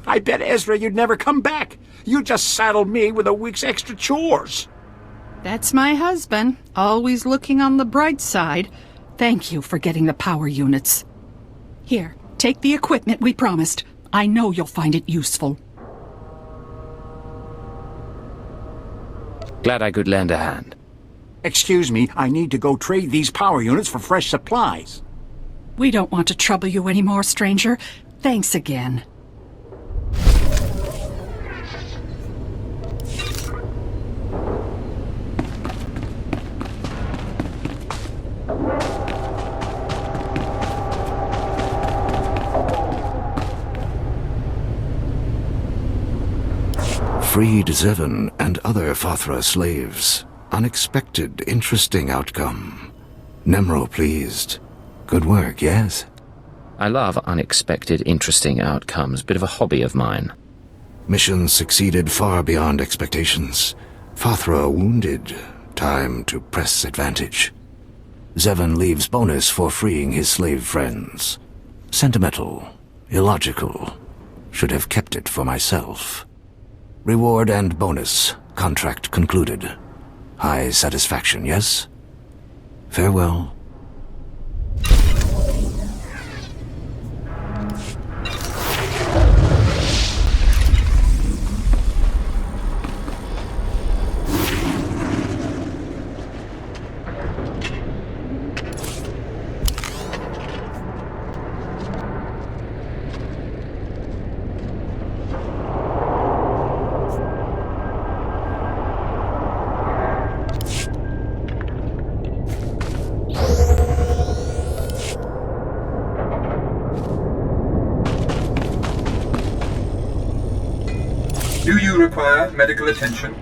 I bet Ezra you'd never come back. You just saddled me with a week's extra chores. That's my husband, always looking on the bright side. Thank you for getting the power units. Here, take the equipment we promised. I know you'll find it useful. Glad I could lend a hand. Excuse me, I need to go trade these power units for fresh supplies. We don't want to trouble you anymore, stranger. Thanks again. Freed Zevon and other Fathra slaves. Unexpected, interesting outcome. Nemro pleased. Good work, yes? I love unexpected, interesting outcomes. Bit of a hobby of mine. Mission succeeded far beyond expectations. Fathra wounded. Time to press advantage. Zevon leaves bonus for freeing his slave friends. Sentimental. Illogical. Should have kept it for myself. Reward and bonus. Contract concluded. High satisfaction, yes? Farewell. Do you require medical attention?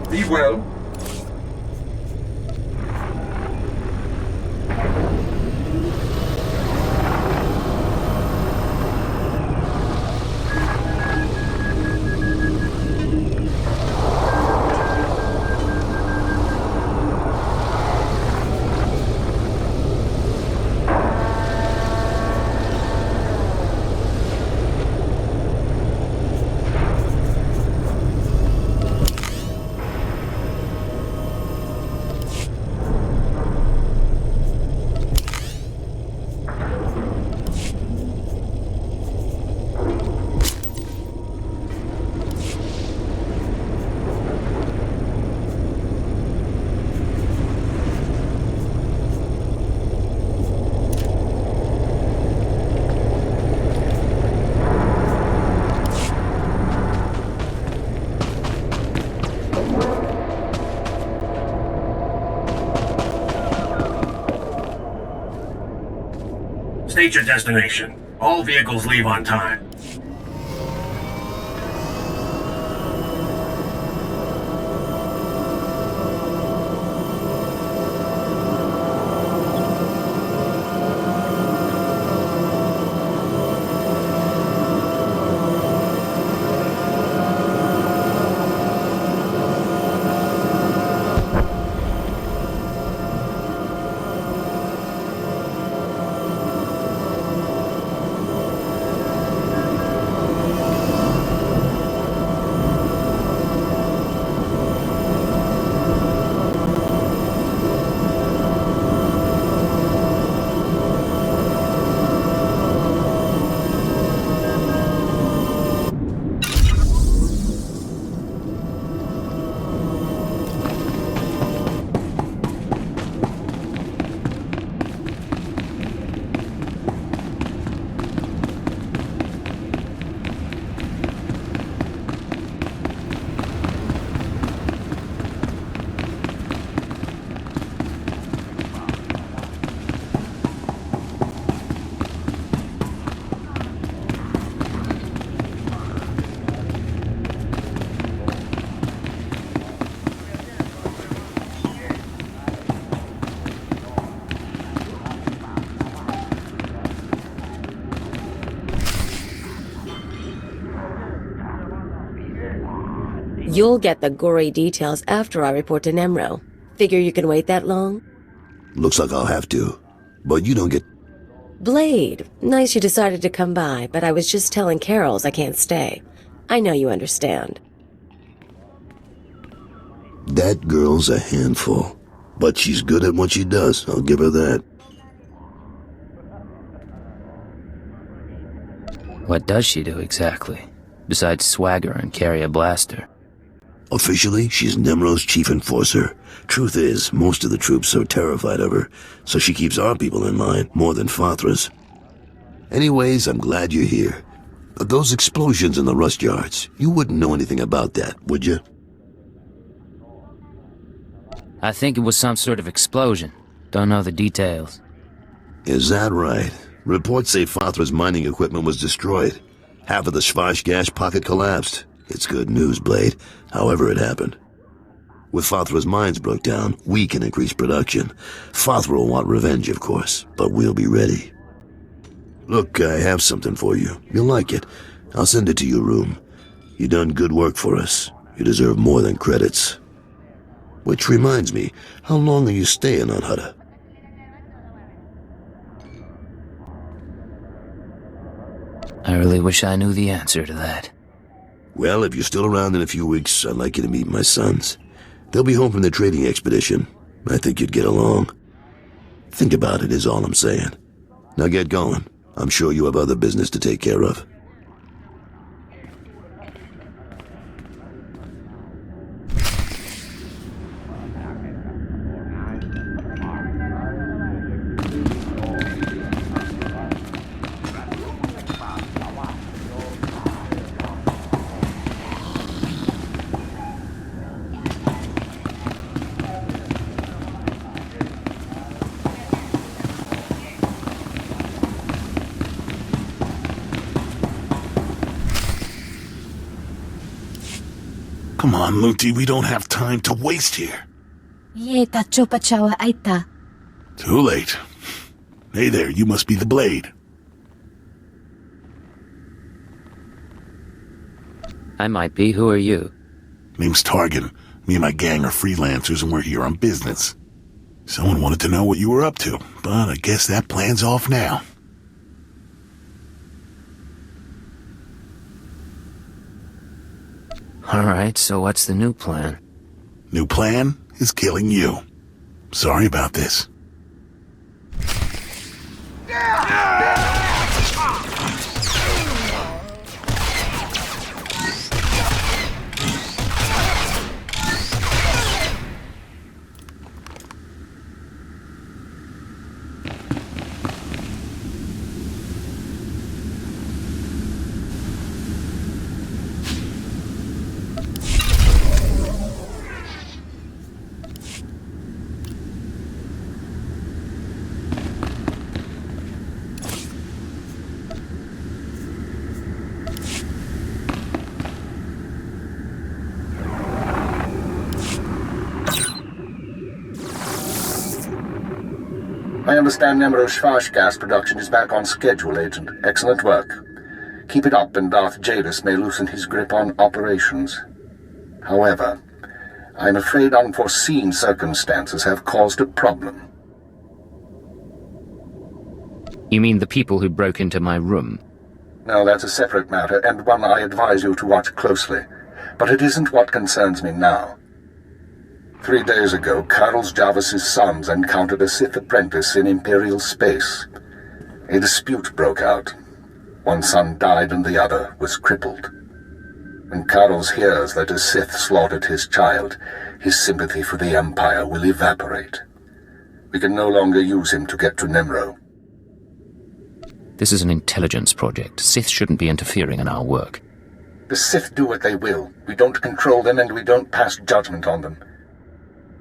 Be well. State your destination. All vehicles leave on time. You'll get the gory details after I report to Nemro. Figure you can wait that long? Looks like I'll have to. But you don't get... Blade, nice you decided to come by, but I was just telling Carols I can't stay. I know you understand. That girl's a handful. But she's good at what she does, I'll give her that. What does she do exactly, besides swagger and carry a blaster? Officially, she's Nemro's chief enforcer. Truth is, most of the troops are terrified of her, so she keeps our people in line more than Fathra's. Anyways, I'm glad you're here. Those explosions in the rust yards, you wouldn't know anything about that, would you? I think it was some sort of explosion. Don't know the details. Is that right? Reports say Fathra's mining equipment was destroyed. Half of the Schwarzgas pocket collapsed. It's good news, Blade, however it happened. With Fathra's mines broke down, we can increase production. Fathra will want revenge, of course, but we'll be ready. Look, I have something for you. You'll like it. I'll send it to your room. You done good work for us. You deserve more than credits. Which reminds me, how long are you staying on Hutta? I really wish I knew the answer to that. Well, if you're still around in a few weeks, I'd like you to meet my sons. They'll be home from their trading expedition. I think you'd get along. Think about it is all I'm saying. Now get going. I'm sure you have other business to take care of. Come on, Luti, we don't have time to waste here. Too late. Hey there, you must be the Blade. I might be. Who are you? Name's Targan. Me and my gang are freelancers and we're here on business. Someone wanted to know what you were up to, but I guess that plan's off now. Alright, so what's the new plan? New plan is killing you. Sorry about this. I understand Nemro's Schwarzgas production is back on schedule, Agent. Excellent work. Keep it up and Darth Jadis may loosen his grip on operations. However, I'm afraid unforeseen circumstances have caused a problem. You mean the people who broke into my room? No, that's a separate matter, and one I advise you to watch closely. But it isn't what concerns me now. 3 days ago, Carlos Jarvis's sons encountered a Sith apprentice in Imperial space. A dispute broke out. One son died and the other was crippled. When Carlos hears that a Sith slaughtered his child, his sympathy for the Empire will evaporate. We can no longer use him to get to Nemro. This is an intelligence project. Sith shouldn't be interfering in our work. The Sith do what they will. We don't control them and we don't pass judgment on them.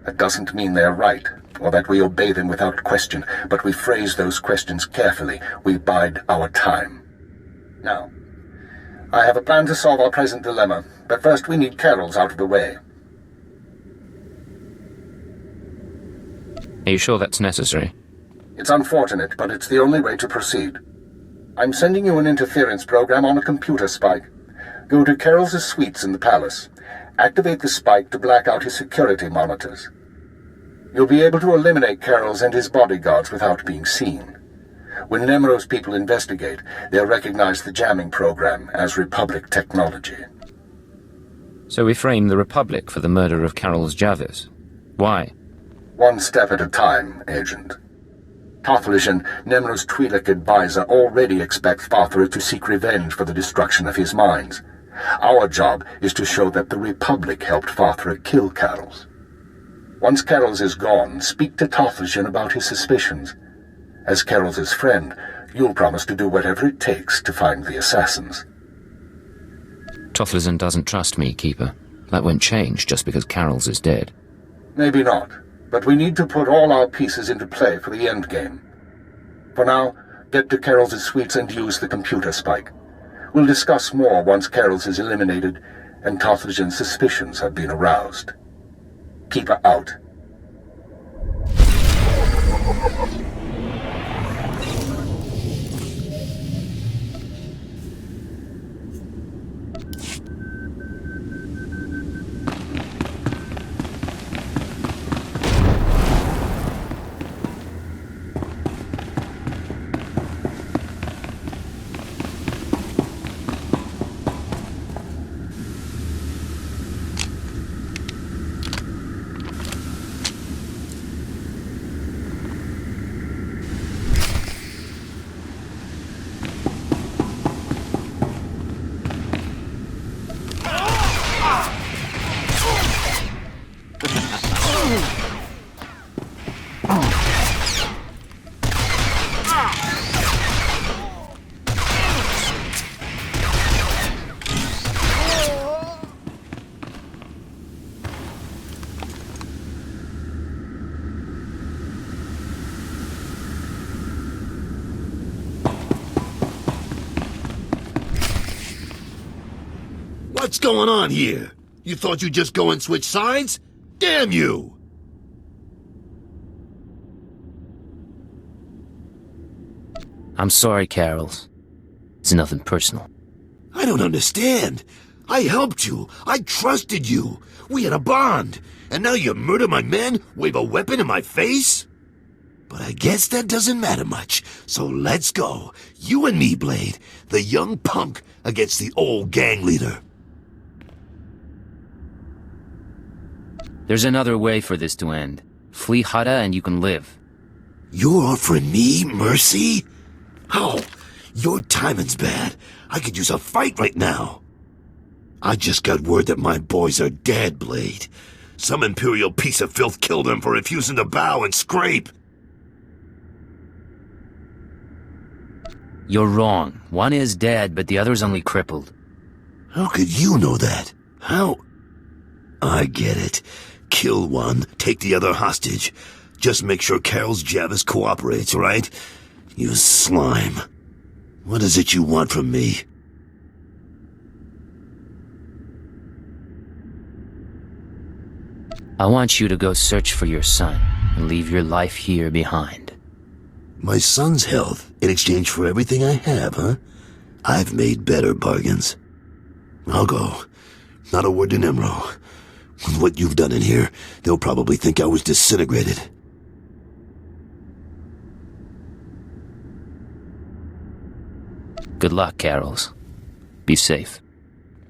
That doesn't mean they're right, or that we obey them without question, but we phrase those questions carefully. We bide our time. Now, I have a plan to solve our present dilemma, but first we need Carols out of the way. Are you sure that's necessary? It's unfortunate, but it's the only way to proceed. I'm sending you an interference program on a computer spike. Go to Carol's suites in the palace. Activate the spike to black out his security monitors. You'll be able to eliminate Carroll's and his bodyguards without being seen. When Nemro's people investigate, they'll recognize the jamming program as Republic technology. So we frame the Republic for the murder of Carroll's Javis. Why? One step at a time, Agent. Tothlishan, Nemro's Twi'lek advisor, already expects Fathra to seek revenge for the destruction of his mines. Our job is to show that the Republic helped Fathra kill Carroll's. Once Carroll's is gone, speak to Tothlishan about his suspicions. As Carroll's friend, you'll promise to do whatever it takes to find the assassins. Tothlishan doesn't trust me, Keeper. That won't change just because Carroll's is dead. Maybe not, but we need to put all our pieces into play for the endgame. For now, get to Carroll's suites and use the computer spike. We'll discuss more once Carroll's is eliminated and Tothlishan's suspicions have been aroused. Keeper out. What's going on here? You thought you'd just go and switch sides? Damn you! I'm sorry, Carroll's. It's nothing personal. I don't understand. I helped you. I trusted you. We had a bond. And now you murder my men, wave a weapon in my face? But I guess that doesn't matter much. So let's go. You and me, Blade. The young punk against the old gang leader. There's another way for this to end. Flee Hutta and you can live. You're offering me mercy? How? Your timing's bad. I could use a fight right now. I just got word that my boys are dead, Blade. Some Imperial piece of filth killed them for refusing to bow and scrape. You're wrong. One is dead, but the other's only crippled. How could you know that? How? I get it. Kill one, take the other hostage. Just make sure Carroll's Javis cooperates, right? You slime. What is it you want from me? I want you to go search for your son and leave your life here behind. My son's health in exchange for everything I have, huh? I've made better bargains. I'll go. Not a word to Nemro. With what you've done in here, they'll probably think I was disintegrated. Good luck, Carroll's. Be safe.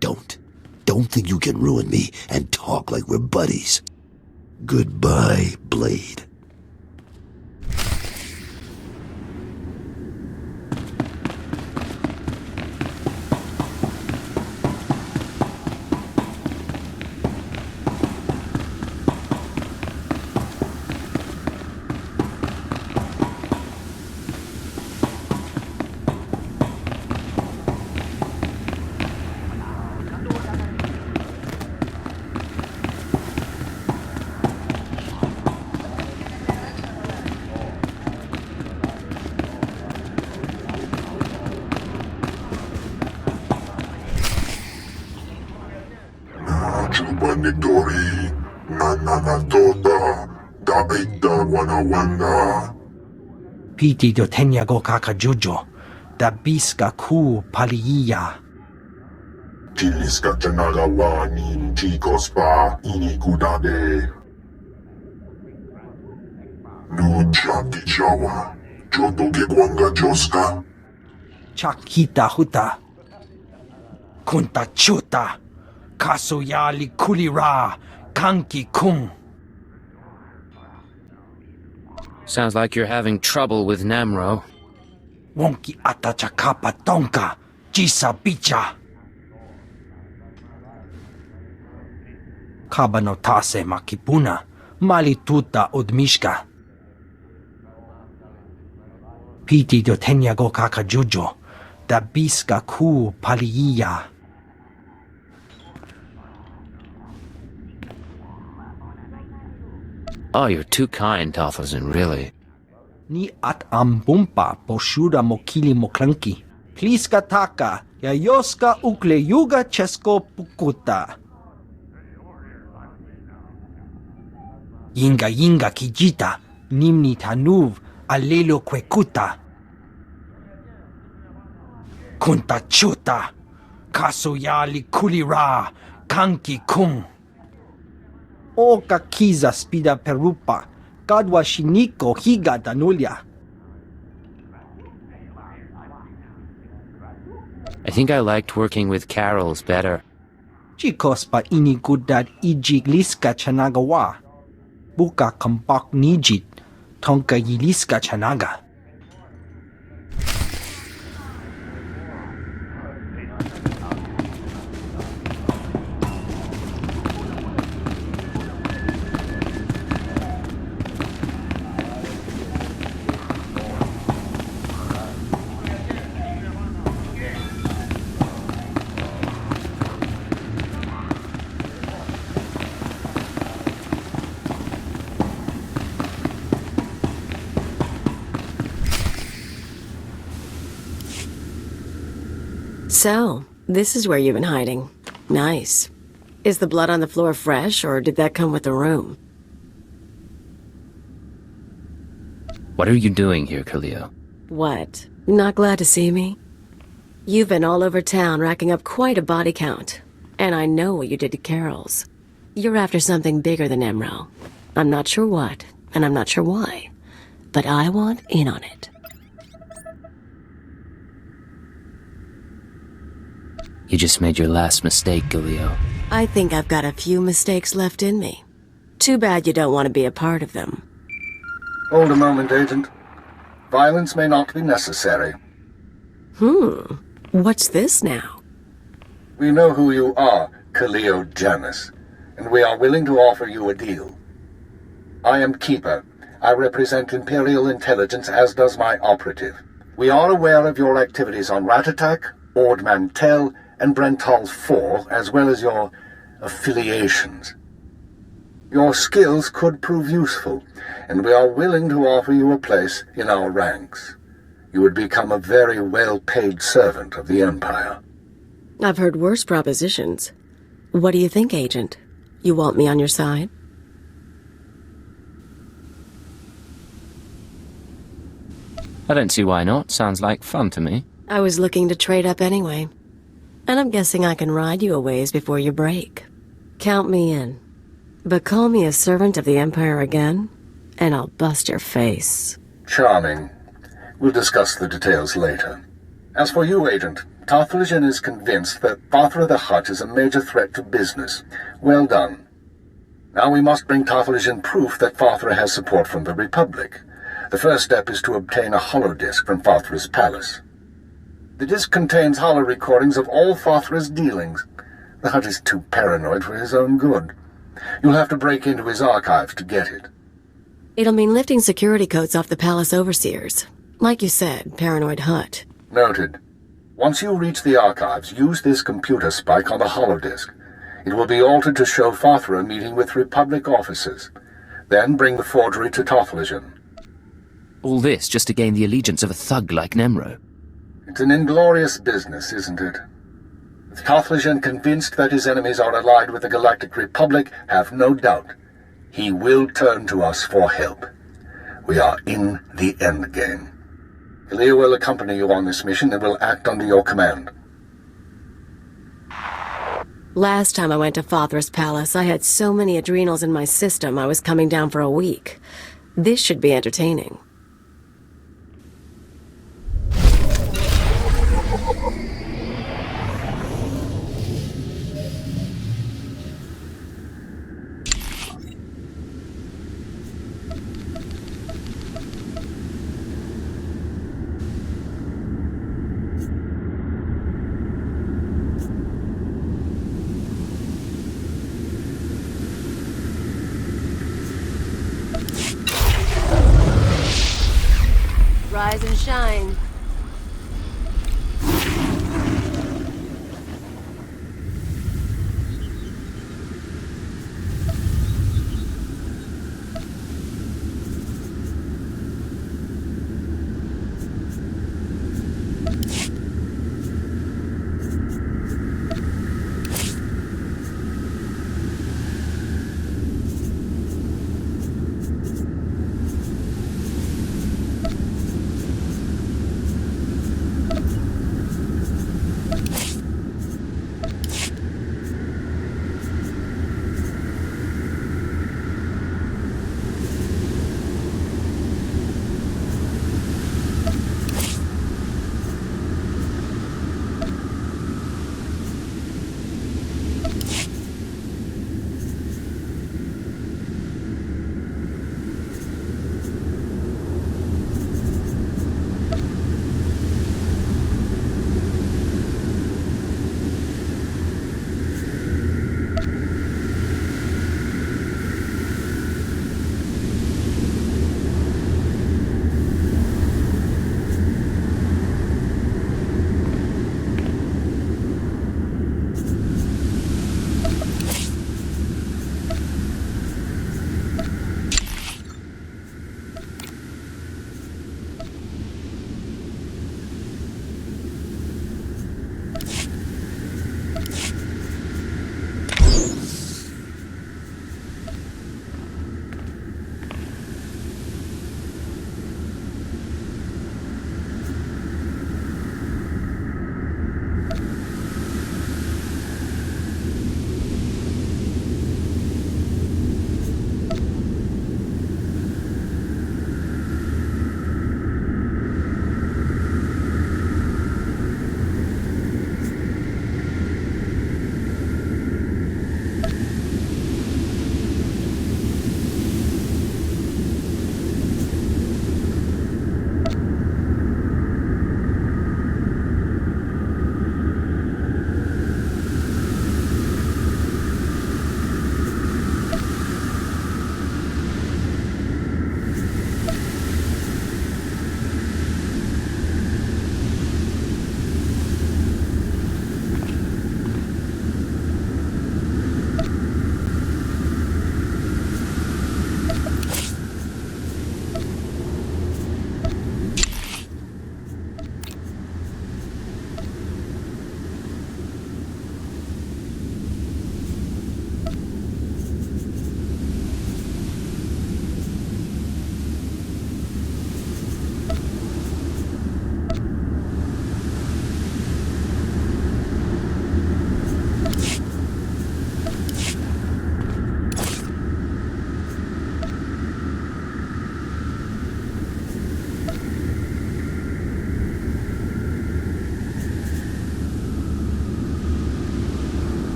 Don't think you can ruin me and talk like we're buddies. Goodbye, Blade. Piti do tenya go kaka jojo, da biska ku paliya. Tiliska Janagawa Nin Chikospa Inikudade. Nuchaki Jawa. Jotoke Kwanga Joska. Chakita huta. Kunta chuta. Kasuyali kulira. Kanki kung. Sounds like you're having trouble with Namro. Wonki atachakapa tonka. Jisa bicha. Kabanotase makipuna. Malituta odmishka. Piti do tenyago kakajujo. Da biska ku paliya. Oh, you're too kind, Tothelson, really. Ni at ambumpa poshuda mokili moklanki. Pliska taka. Yayoska ukle yuga chesko pukuta. Yinga kijita. Nimni tanuv. Alelo kwekuta. Kunta chuta. Kasuyali kulira. Kanki kung. Oka kiza spida perupa. Kadwa shiniko higa danulia. I think I liked working with Carols better. Chikospa inigudad ijigliska chanagawa. Buka kampak nijit. Tonka yiliska chanaga. So, this is where you've been hiding. Nice. Is the blood on the floor fresh, or did that come with the room? What are you doing here, Khalil? What? Not glad to see me? You've been all over town racking up quite a body count. And I know what you did to Carol's. You're after something bigger than Emerald. I'm not sure what, and I'm not sure why. But I want in on it. You just made your last mistake, Galileo. I think I've got a few mistakes left in me. Too bad you don't want to be a part of them. Hold a moment, Agent. Violence may not be necessary. What's this now? We know who you are, Khalil Janus, and we are willing to offer you a deal. I am Keeper. I represent Imperial Intelligence, as does my operative. We are aware of your activities on Ratatak, Ord Mantell, and Brental 4, as well as your affiliations. Your skills could prove useful, and we are willing to offer you a place in our ranks. You would become a very well-paid servant of the Empire. I've heard worse propositions. What do you think, Agent? You want me on your side? I don't see why not. Sounds like fun to me. I was looking to trade up anyway. And I'm guessing I can ride you a ways before you break. Count me in. But call me a servant of the Empire again, and I'll bust your face. Charming. We'll discuss the details later. As for you, Agent, Tarthalian is convinced that Fathra the Hutt is a major threat to business. Well done. Now we must bring Tarthalian proof that Fathra has support from the Republic. The first step is to obtain a holodisk from Fathra's palace. The disk contains holo recordings of all Fathra's dealings. The Hutt is too paranoid for his own good. You'll have to break into his archives to get it. It'll mean lifting security coats off the palace overseers. Like you said, paranoid Hutt. Noted. Once you reach the archives, use this computer spike on the holodisk. It will be altered to show Fathra meeting with Republic officers. Then bring the forgery to Tarthalian. All this just to gain the allegiance of a thug like Nemro. It's an inglorious business, isn't it? With Tarthalian convinced that his enemies are allied with the Galactic Republic, have no doubt. He will turn to us for help. We are in the endgame. Ilya will accompany you on this mission and will act under your command. Last time I went to Fathra's palace, I had so many adrenals in my system I was coming down for a week. This should be entertaining. Rise and shine.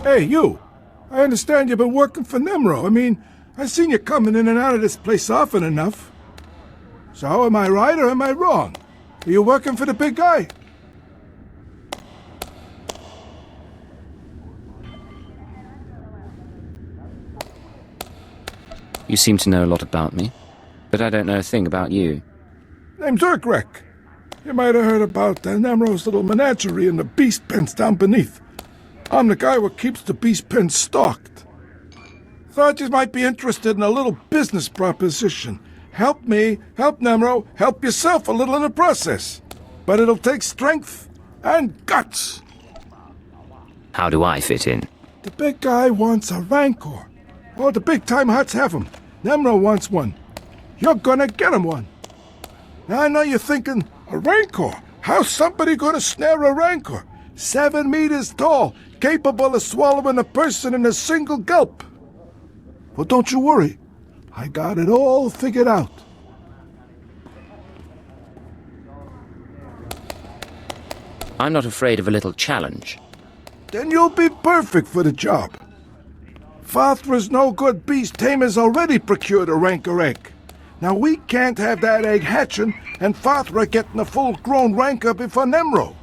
Hey, you! I understand you've been working for Nemro. I mean, I've seen you coming in and out of this place often enough. So, am I right or am I wrong? Are you working for the big guy? You seem to know a lot about me, but I don't know a thing about you. Name's Urgrek. You might have heard about Nemro's little menagerie in the beast pens down beneath. I'm the guy what keeps the beast pens stocked. Thought you might be interested in a little business proposition. Help me, help Nemro, help yourself a little in the process. But it'll take strength and guts. How do I fit in? The big guy wants a Rancor. All the big-time huts have them. Nemro wants one. You're gonna get him one. Now I know you're thinking, a Rancor? How's somebody gonna snare a Rancor? 7 meters tall, capable of swallowing a person in a single gulp. Well, don't you worry. I got it all figured out. I'm not afraid of a little challenge. Then you'll be perfect for the job. Fathra's no-good beast tamer's already procured a Rancor egg. Now we can't have that egg hatching and Fathra getting a full-grown Rancor before Nemro.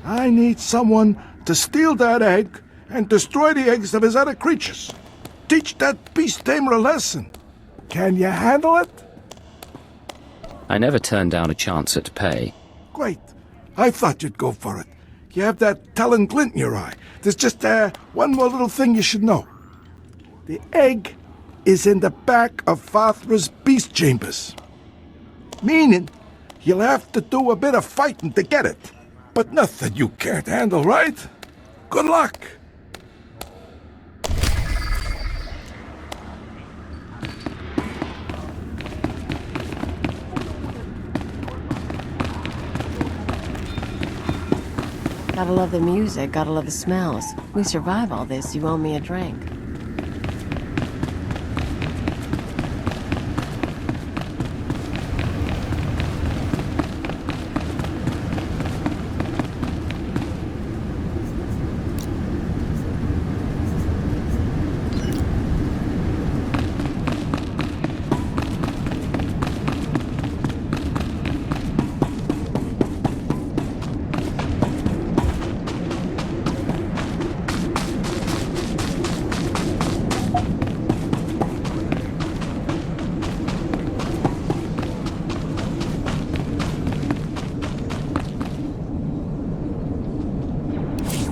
I need someone to steal that egg and destroy the eggs of his other creatures. Teach that beast tamer a lesson. Can you handle it? I never turned down a chance at pay. Great. I thought you'd go for it. You have that telling glint in your eye. There's just one more little thing you should know. The egg is in the back of Fathra's beast chambers. Meaning, you'll have to do a bit of fighting to get it. But nothing you can't handle, right? Good luck! Gotta love the music, gotta love the smells. We survive all this, you owe me a drink.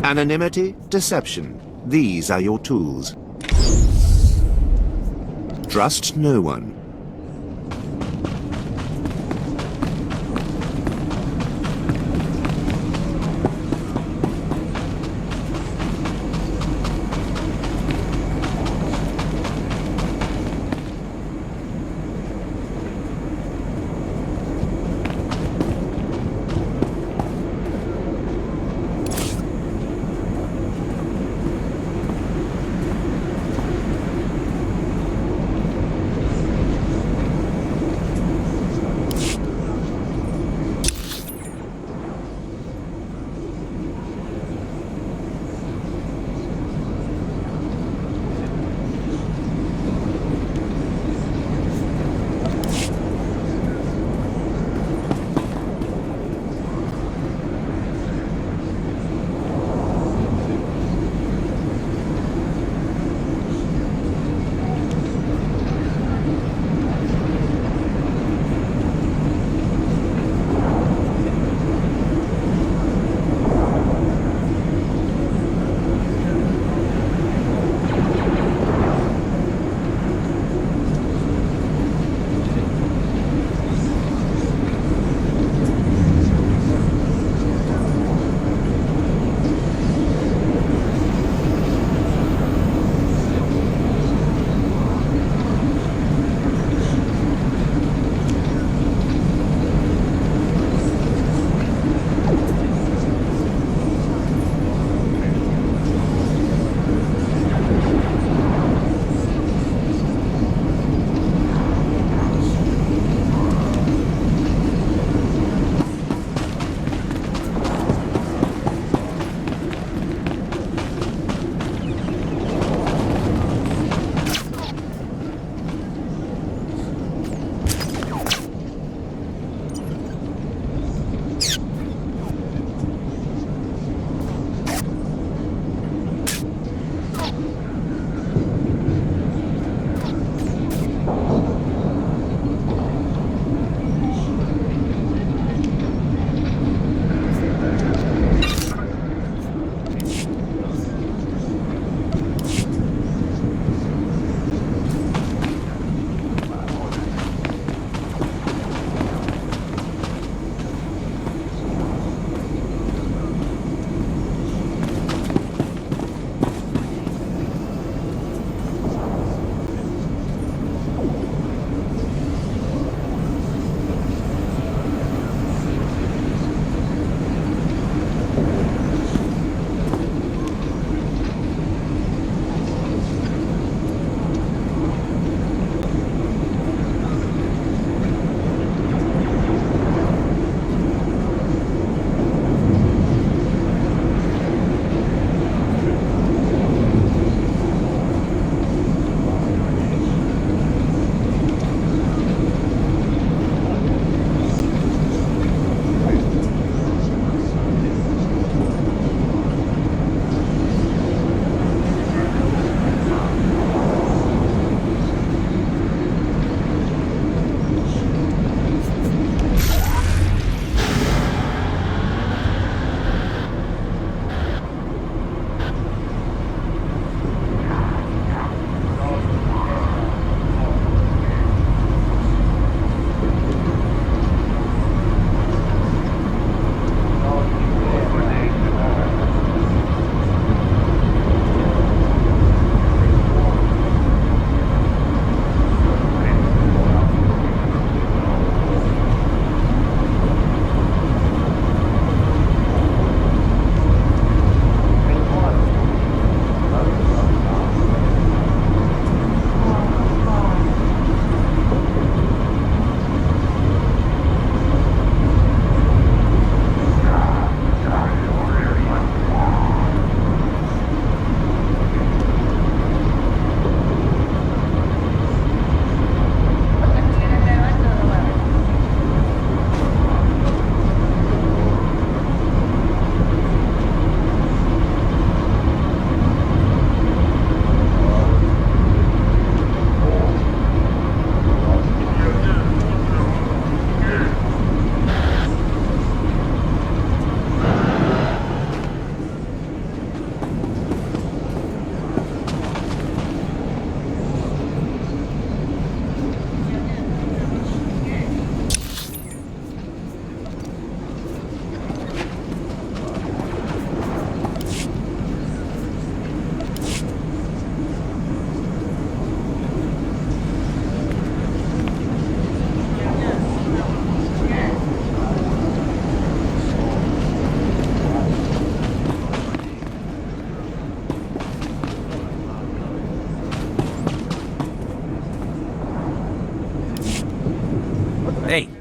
Anonymity, deception. These are your tools. Trust no one.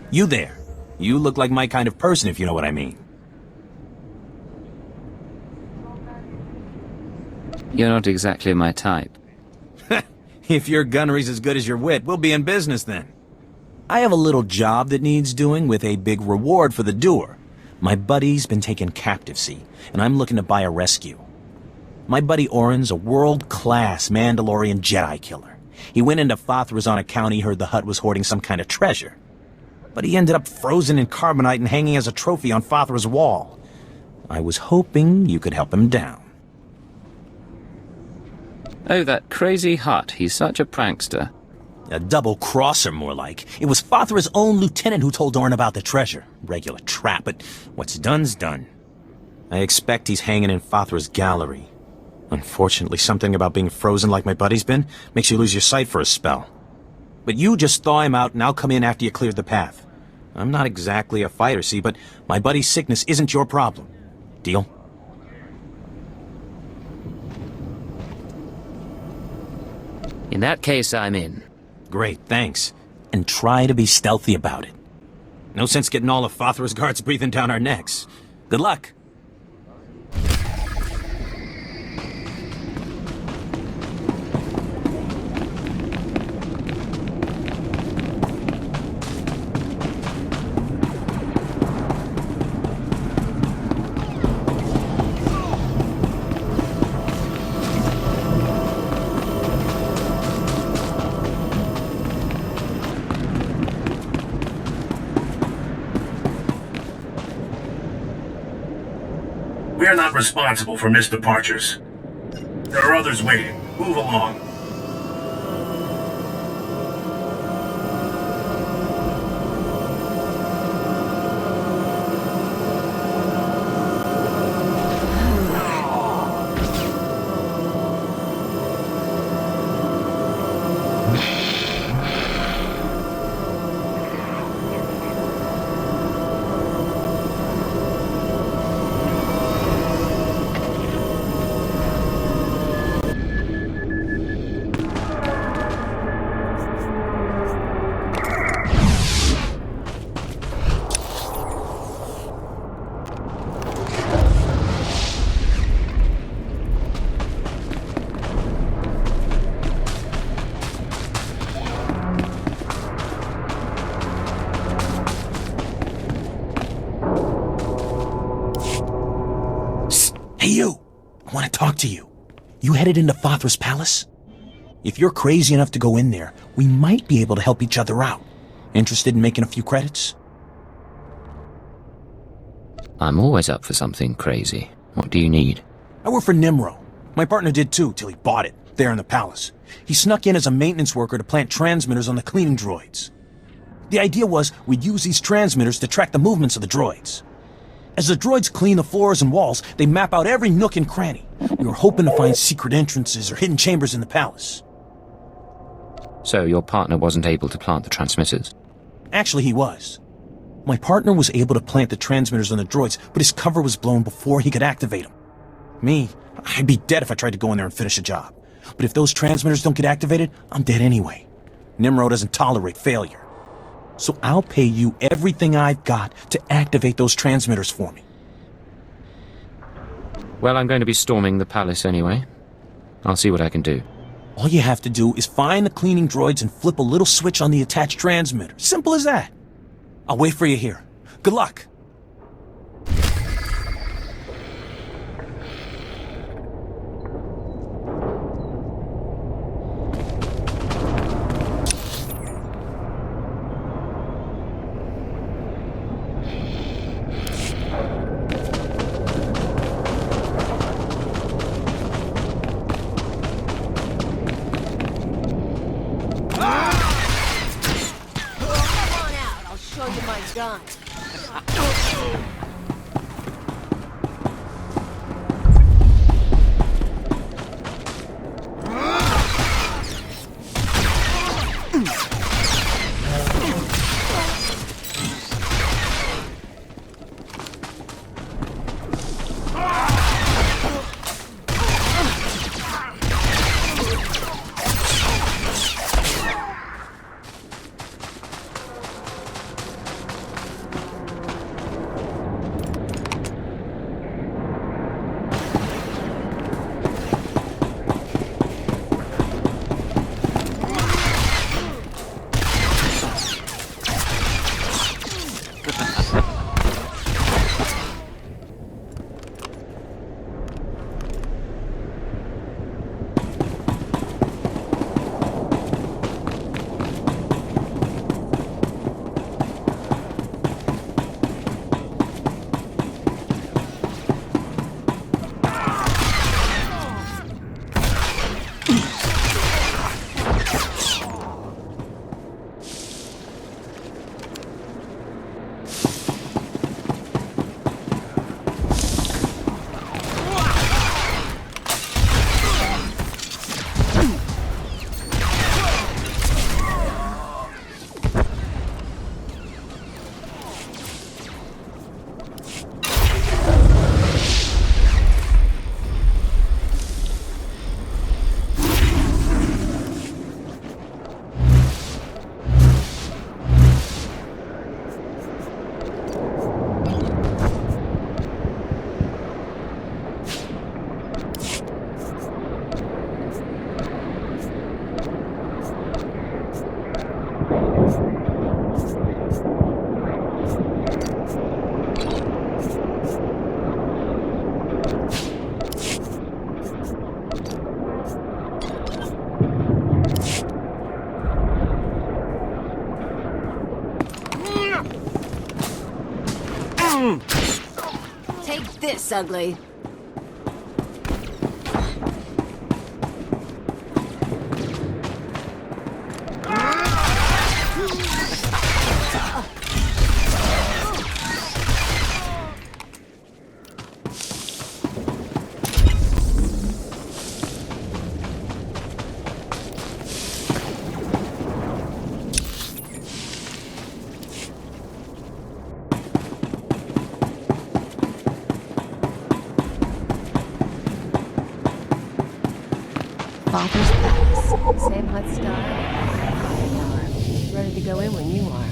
You there. You look like my kind of person, if you know what I mean. You're not exactly my type. If your gunnery's as good as your wit, we'll be in business then. I have a little job that needs doing with a big reward for the doer. My buddy's been taken captive, see, and I'm looking to buy a rescue. My buddy Orin's a world-class Mandalorian Jedi killer. He went into Fathra's on account he heard the Hutt was hoarding some kind of treasure. But he ended up frozen in carbonite and hanging as a trophy on Fathra's wall. I was hoping you could help him down. Oh, that crazy Hutt. He's such a prankster. A double-crosser, more like. It was Fathra's own lieutenant who told Orin about the treasure. Regular trap, but what's done's done. I expect he's hanging in Fathra's gallery. Unfortunately, something about being frozen like my buddy's been makes you lose your sight for a spell. But you just thaw him out and I'll come in after you cleared the path. I'm not exactly a fighter, see, but my buddy's sickness isn't your problem. Deal? In that case, I'm in. Great, thanks. And try to be stealthy about it. No sense getting all of Fathra's guards breathing down our necks. Good luck. We're not responsible for missed departures. There are others waiting. Move along. Hey, you! I want to talk to you. You headed into Fathra's palace? If you're crazy enough to go in there, we might be able to help each other out. Interested in making a few credits? I'm always up for something crazy. What do you need? I work for Nimro. My partner did too, till he bought it, there in the palace. He snuck in as a maintenance worker to plant transmitters on the cleaning droids. The idea was we'd use these transmitters to track the movements of the droids. As the droids clean the floors and walls, they map out every nook and cranny. We were hoping to find secret entrances or hidden chambers in the palace. So your partner wasn't able to plant the transmitters? Actually, he was. My partner was able to plant the transmitters on the droids, but his cover was blown before he could activate them. Me, I'd be dead if I tried to go in there and finish a job. But if those transmitters don't get activated, I'm dead anyway. Nimro doesn't tolerate failure. So I'll pay you everything I've got to activate those transmitters for me. Well, I'm going to be storming the palace anyway. I'll see what I can do. All you have to do is find the cleaning droids and flip a little switch on the attached transmitter. Simple as that. I'll wait for you here. Good luck. Show you my gun. this ugly. Father's Palace. Same hot style. Firepower. Ready to go in when you are.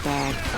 bag.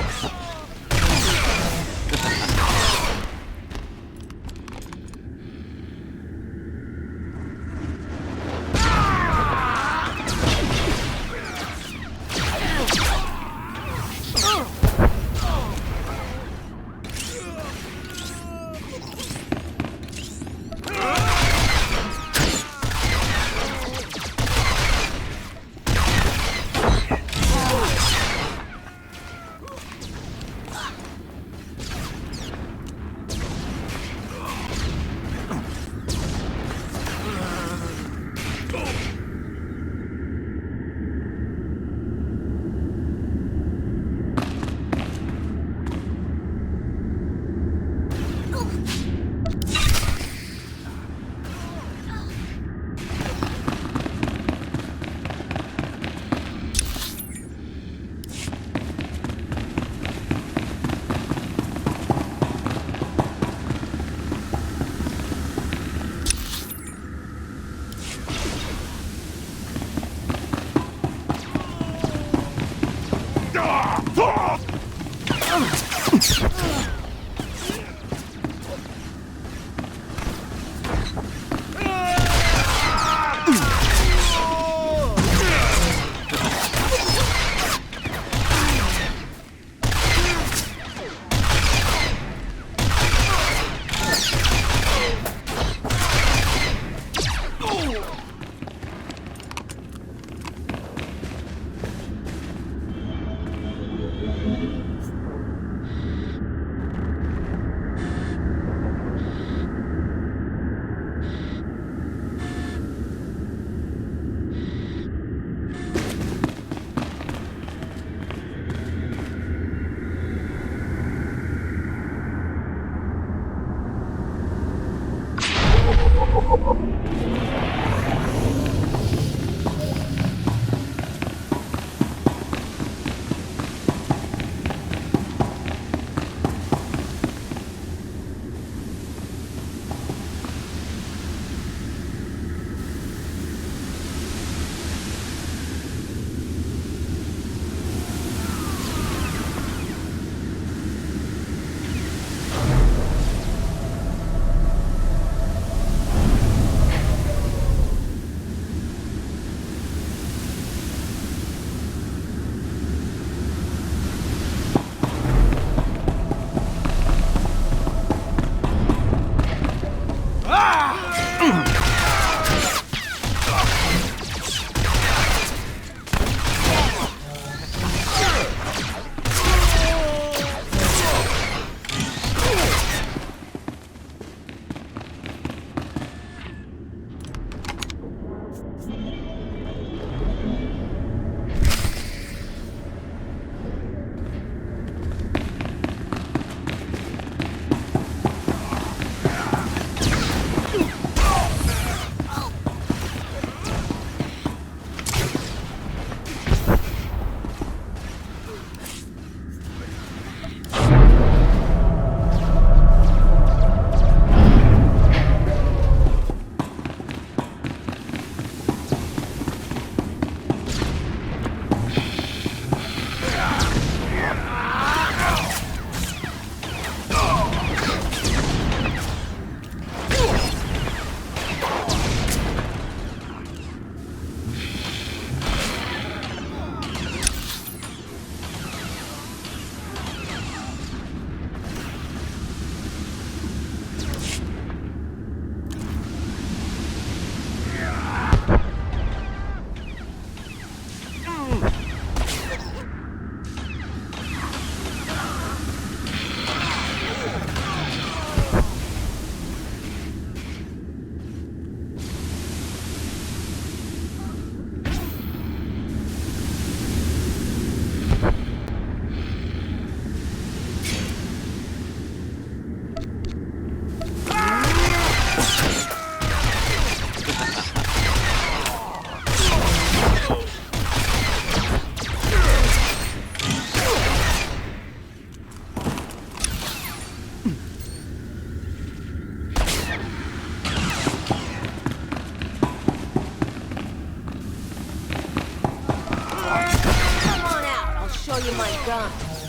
Show you my gun.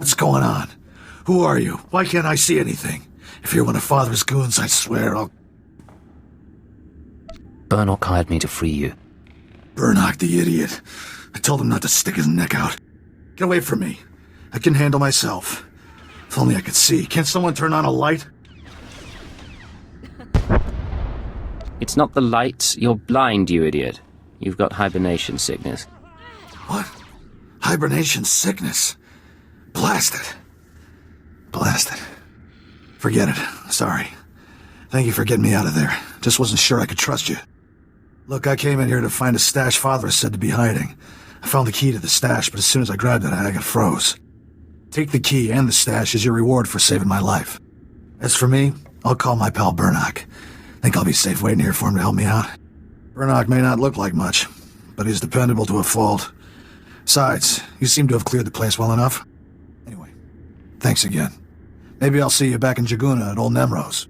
What's going on? Who are you? Why can't I see anything? If you're one of Father's goons, I swear I'll... Burnock hired me to free you. Burnock, the idiot. I told him not to stick his neck out. Get away from me. I can handle myself. If only I could see. Can't someone turn on a light? It's not the lights. You're blind, you idiot. You've got hibernation sickness. What? Hibernation sickness? Blast it. Blast it. Forget it. Sorry. Thank you for getting me out of there. Just wasn't sure I could trust you. Look, I came in here to find a stash Father is said to be hiding. I found the key to the stash, but as soon as I grabbed it, I got froze. Take the key and the stash as your reward for saving my life. As for me, I'll call my pal Burnock. Think I'll be safe waiting here for him to help me out. Burnock may not look like much, but he's dependable to a fault. Besides, you seem to have cleared the place well enough. Anyway, thanks again. Maybe I'll see you back in Jaguna at Old Nemrose.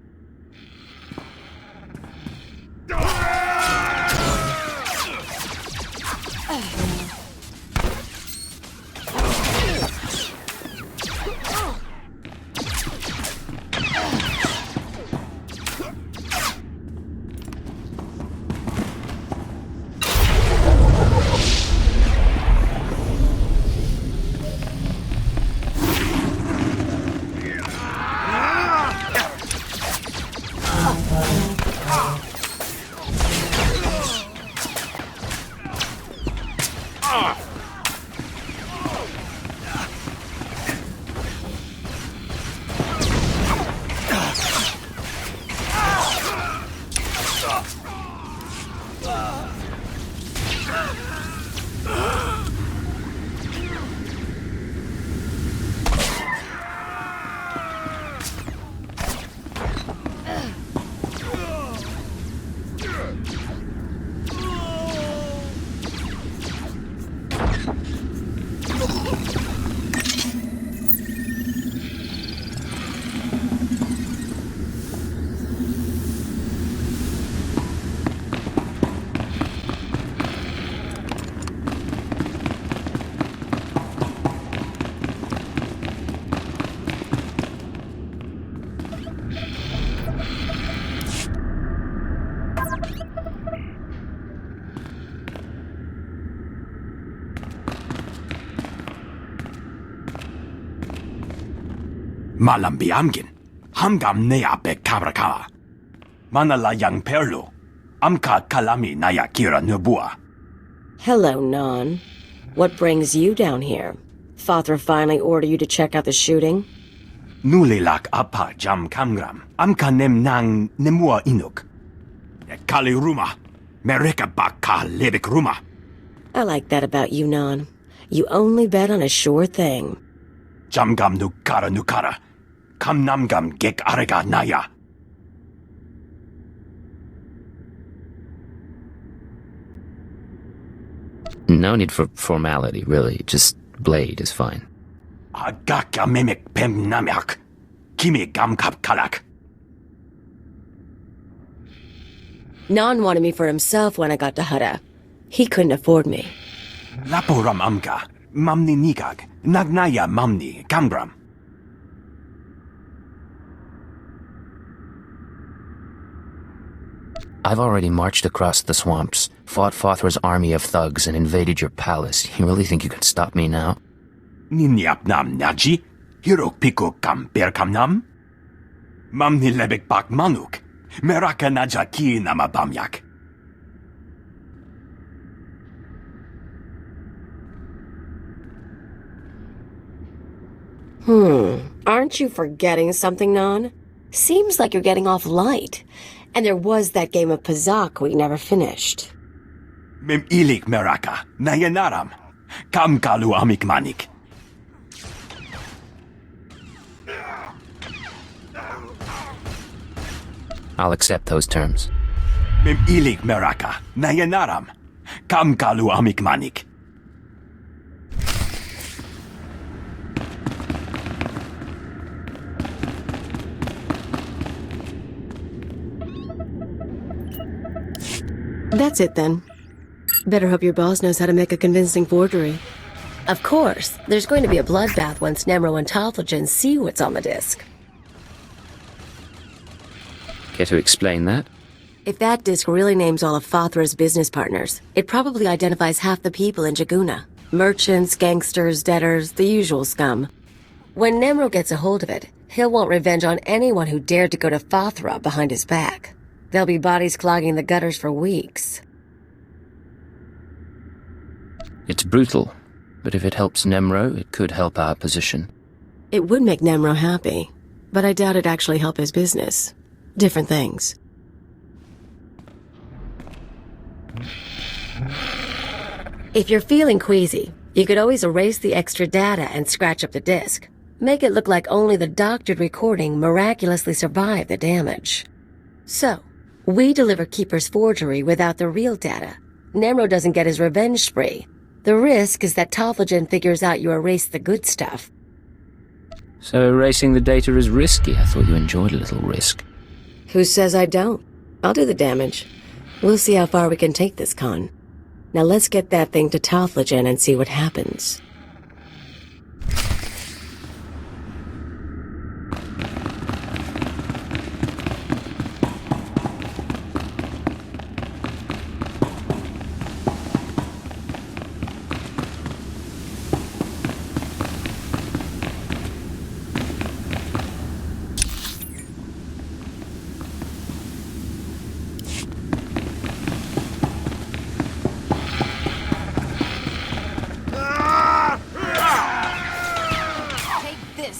Malambi amgin, hamgam nea be kabraka. Manala yang perlu, amka kalami naya kira nubua. Hello, Non. What brings you down here? Father finally ordered you to check out the shooting? Nulilak apa jam kamgram, amka nem nang nemua inuk. Kali ruma, mereka baka lebek ruma. I like that about you, Non. You only bet on a sure thing. Jamgam nukara, kam namgam gek arega naya. No need for formality, really. Just blade is fine. Agaka memek pem namyak, kimi gamkap kalak. Non wanted me for himself when I got to Hutta. He couldn't afford me. Laporam amka, mamni nikag, nagnaya mamni, kamgram. I've already marched across the swamps, fought Fothra's army of thugs, and invaded your palace. You really think you can stop me now? Ninyapnam naji, hirok piko kam perkamnam? Mamni lebek pak manuk, meraka naja ki namabamyak. Aren't you forgetting something, Non? Seems like you're getting off light. And there was that game of Pazak we never finished. Mem ilik meraka, nayanaram, kam kalu amik manik. I'll accept those terms. Mem ilik meraka, nayanaram, kam kalu amik manik. That's it then. Better hope your boss knows how to make a convincing forgery. Of course, there's going to be a bloodbath once Nemro and Talthogen see what's on the disc. Care to explain that? If that disc really names all of Fothra's business partners, it probably identifies half the people in Jaguna. Merchants, gangsters, debtors, the usual scum. When Nemro gets a hold of it, he'll want revenge on anyone who dared to go to Fothra behind his back. There'll be bodies clogging the gutters for weeks. It's brutal, but if it helps Nemro, it could help our position. It would make Nemro happy, but I doubt it'd actually help his business. Different things. If you're feeling queasy, you could always erase the extra data and scratch up the disk. Make it look like only the doctored recording miraculously survived the damage. So, we deliver Keeper's forgery without the real data. Nemro doesn't get his revenge spree. The risk is that Talthogen figures out you erased the good stuff. So erasing the data is risky. I thought you enjoyed a little risk. Who says I don't? I'll do the damage. We'll see how far we can take this con. Now let's get that thing to Talthogen and see what happens.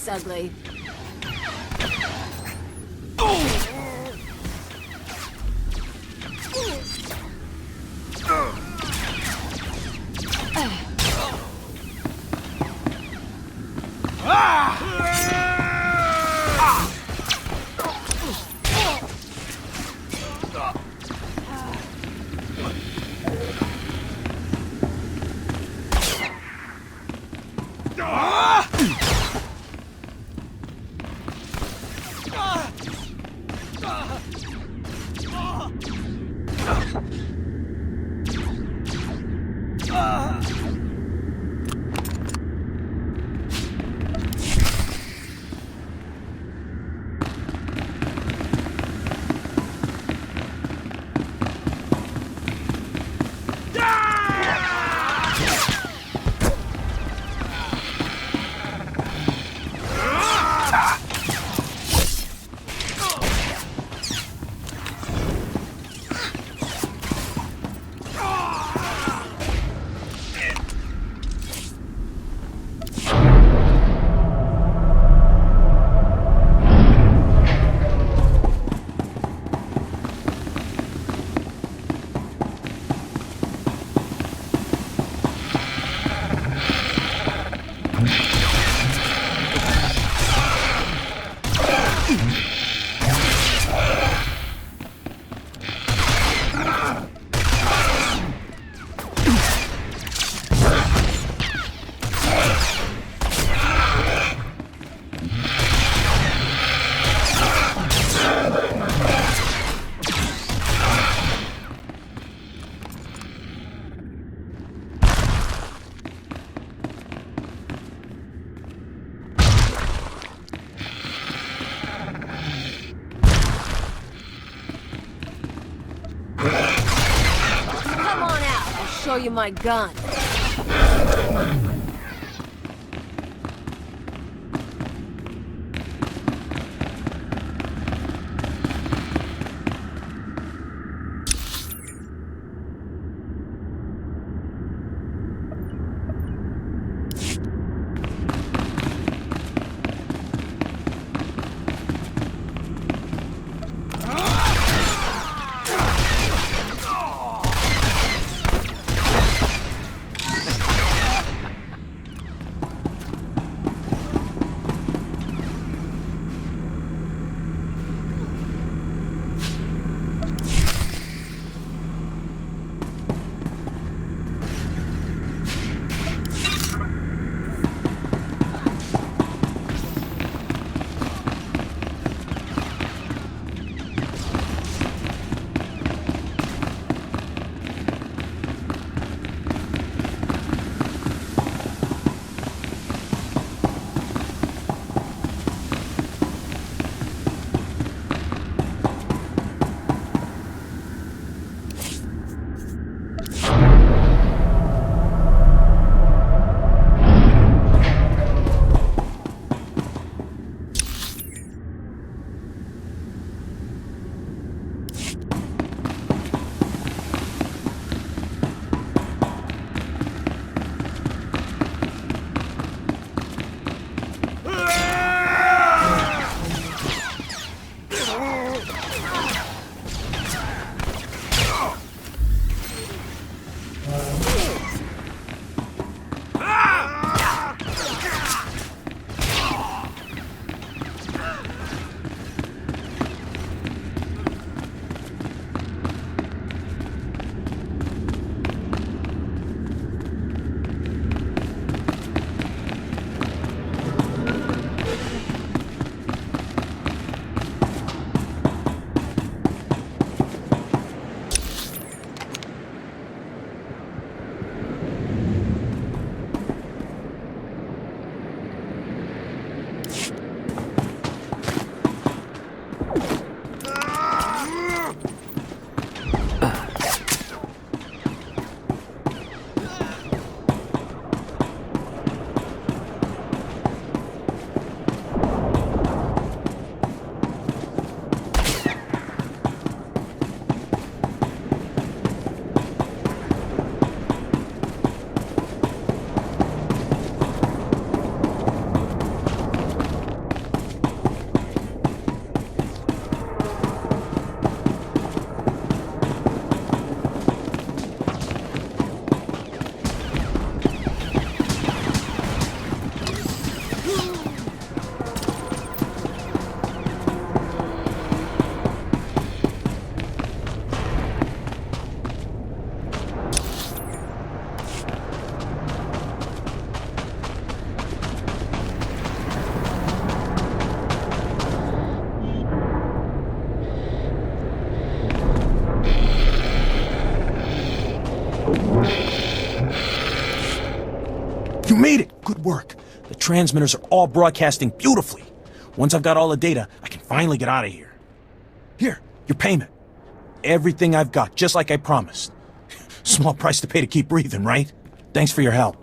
Ugly. show you my gun. You made it! Good work. The transmitters are all broadcasting beautifully. Once I've got all the data, I can finally get out of here. Here, your payment. Everything I've got, just like I promised. Small price to pay to keep breathing, right? Thanks for your help.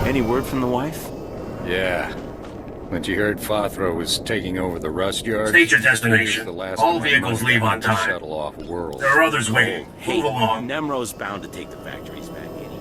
Any word from the wife? Yeah. When she heard Fothro was taking over the rust yard... State your destination. The last All vehicles leave on time. Shuttle off world. There are others waiting. Hey, Move along. Nemro's bound to take the factories back, ain't he?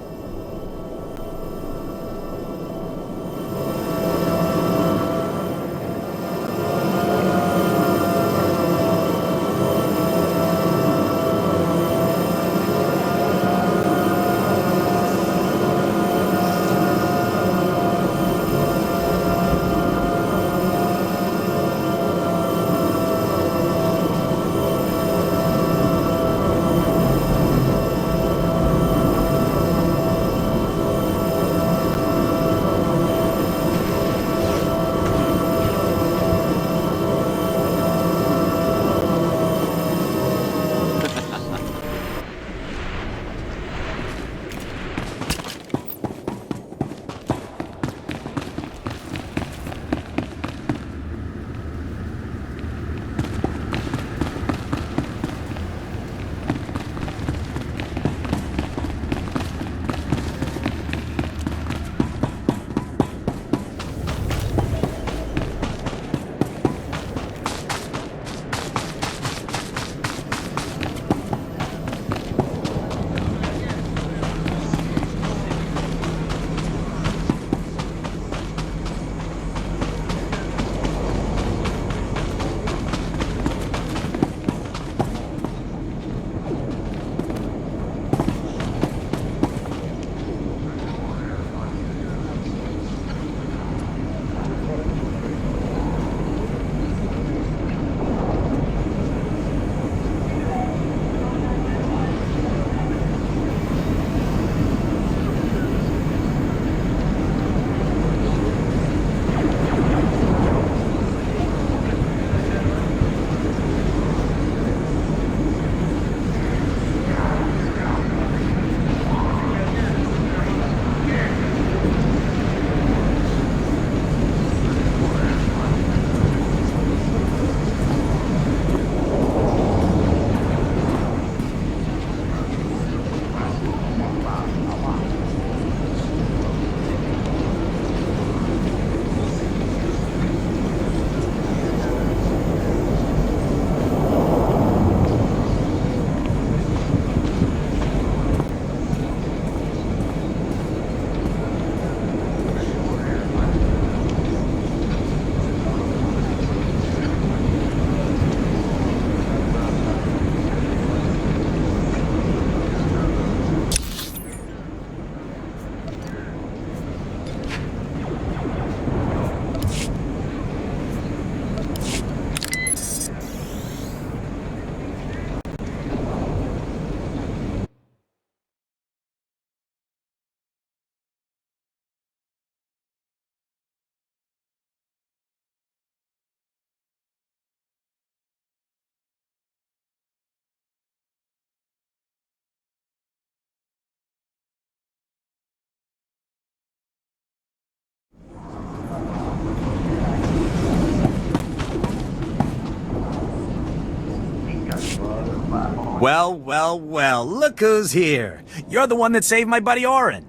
Well, well, well, look who's here. You're the one that saved my buddy Orin.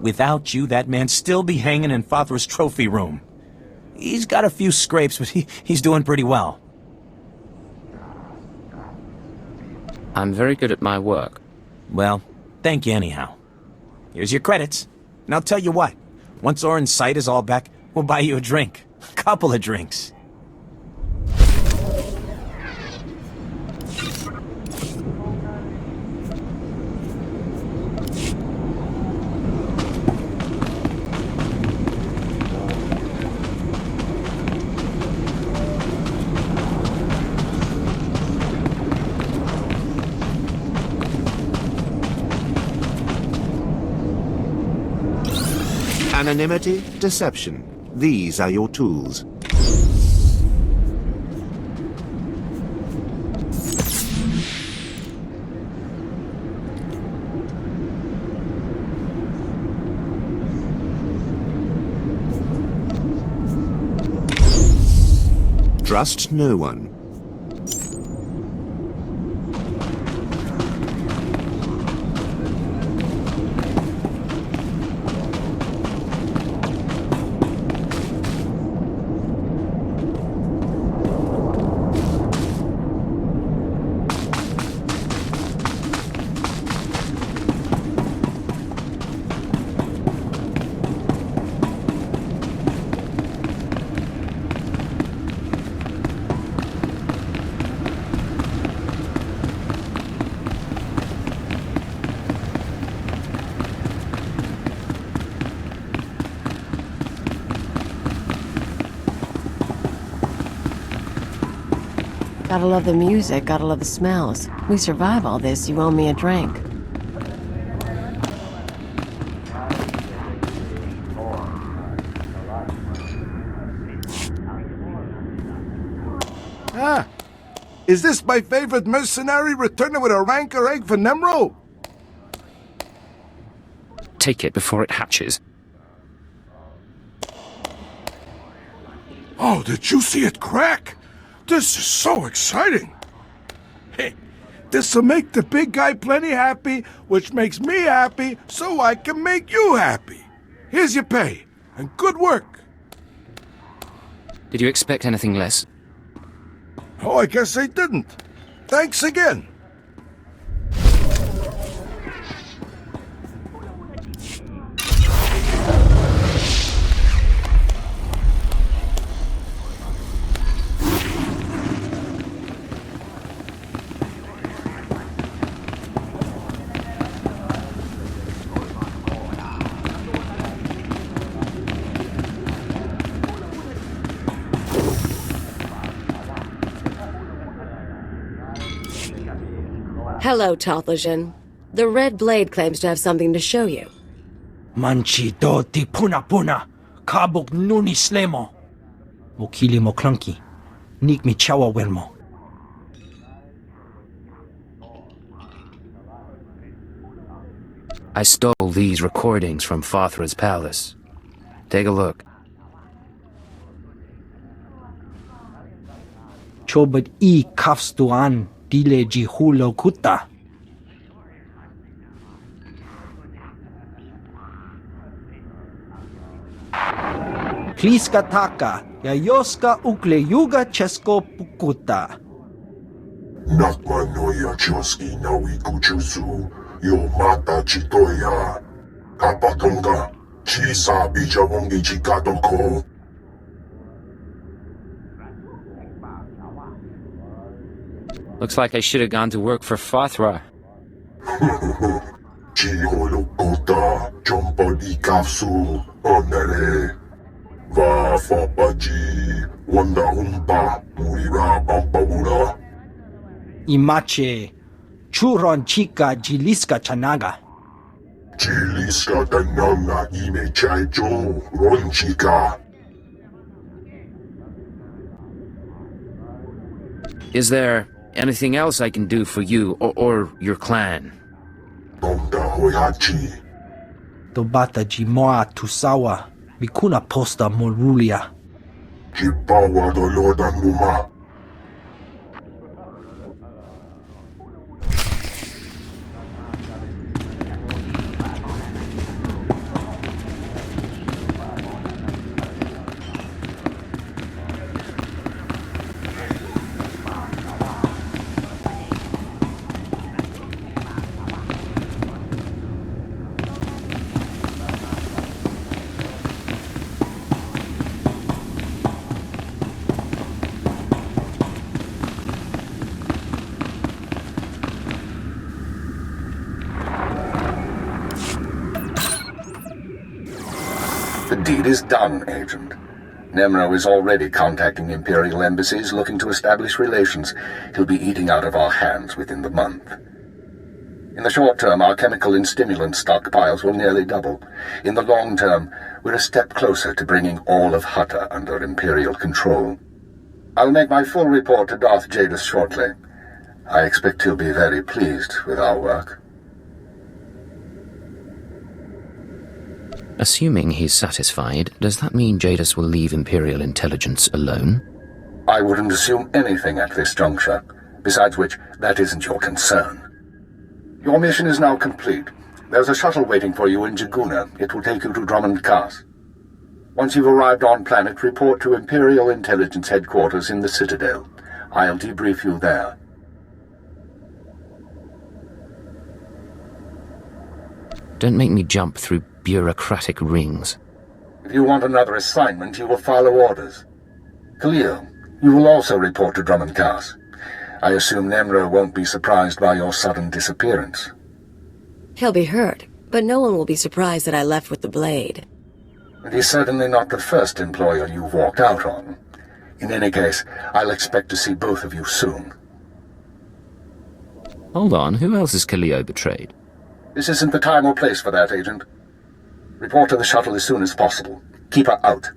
Without you, that man'd still be hanging in Fothra's trophy room. He's got a few scrapes, but he's doing pretty well. I'm very good at my work. Well, thank you anyhow. Here's your credits. And I'll tell you what, once Orin's sight is all back, we'll buy you a drink. A couple of drinks. Anonymity, deception. These are your tools. Trust no one. Gotta love the music, gotta love the smells. We survive all this, you owe me a drink. Ah, is this my favorite mercenary returning with a rancor egg for Nemro? Take it before it hatches. Oh, did you see it crack? This is so exciting. Hey, this'll make the big guy plenty happy, which makes me happy, so I can make you happy. Here's your pay, and good work. Did you expect anything less? Oh, I guess I didn't. Thanks again. Hello, Tothlajan. The Red Blade claims to have something to show you. Manchi do ti puna puna, kabuk nuni slemo. Mokili mo clunky, nik mi chawa welmo. I stole these recordings from Fothra's palace. Take a look. Chobad I kafstuan dile jihulo kuta. Pliska taka, yayoska ukle yuga chesko pukuta. Nakma noya choski nawi kuchusu, yo mata chitoya. Kapatonga, chisa bija wongi chikatoko. Looks like I should have gone to work for Fothra. Chiholo kota, chompodi kafsu, onere. Va fapaji, wanda humpa, murira pampabura. Imache, churon chica jiliska chanaga. Jiliska tananga ime chaicho, ronchika. Is there anything else I can do for you or your clan? Tonda hoyachi. Tobata jimoa tusawa, mikuna posta morulia. Jipawa dolodan muma. The deed is done, Agent. Nemro is already contacting Imperial embassies looking to establish relations. He'll be eating out of our hands within the month. In the short term, our chemical and stimulant stockpiles will nearly double. In the long term, we're a step closer to bringing all of Hutta under Imperial control. I'll make my full report to Darth Jadis shortly. I expect he'll be very pleased with our work. Assuming he's satisfied, does that mean Jadis will leave Imperial intelligence alone? I wouldn't assume anything at this juncture. Besides which, that isn't your concern. Your mission is now complete. There's a shuttle waiting for you in Jaguna. It will take you to Drummond Cast. Once you've arrived on planet, report to Imperial Intelligence Headquarters in the Citadel. I'll debrief you there. Don't make me jump through bureaucratic rings. If you want another assignment, you will follow orders. Khalil, you will also report to Drummond Cast. I assume Nemro won't be surprised by your sudden disappearance. He'll be hurt, but no one will be surprised that I left with the blade. And he's certainly not the first employer you've walked out on. In any case, I'll expect to see both of you soon. Hold on, who else has Khalil betrayed? This isn't the time or place for that, Agent. Report to the shuttle as soon as possible. Keep her out.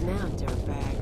now, dirtbag.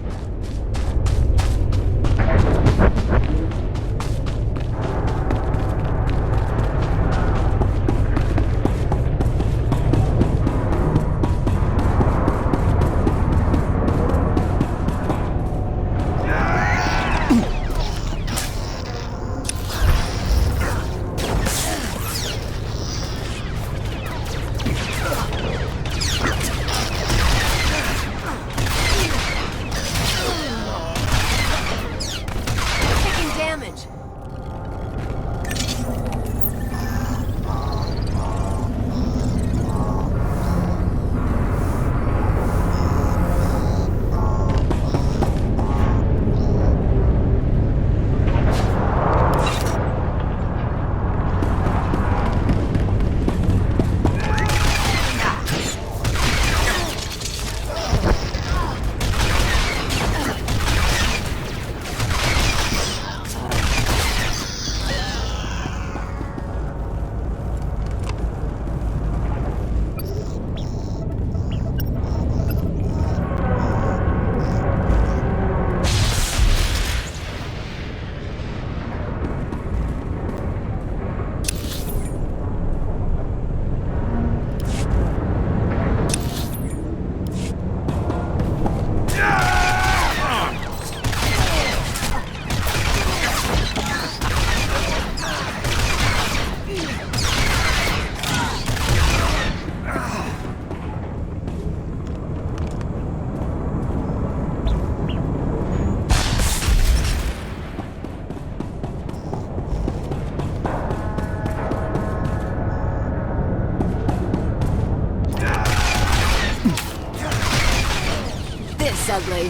Ugly.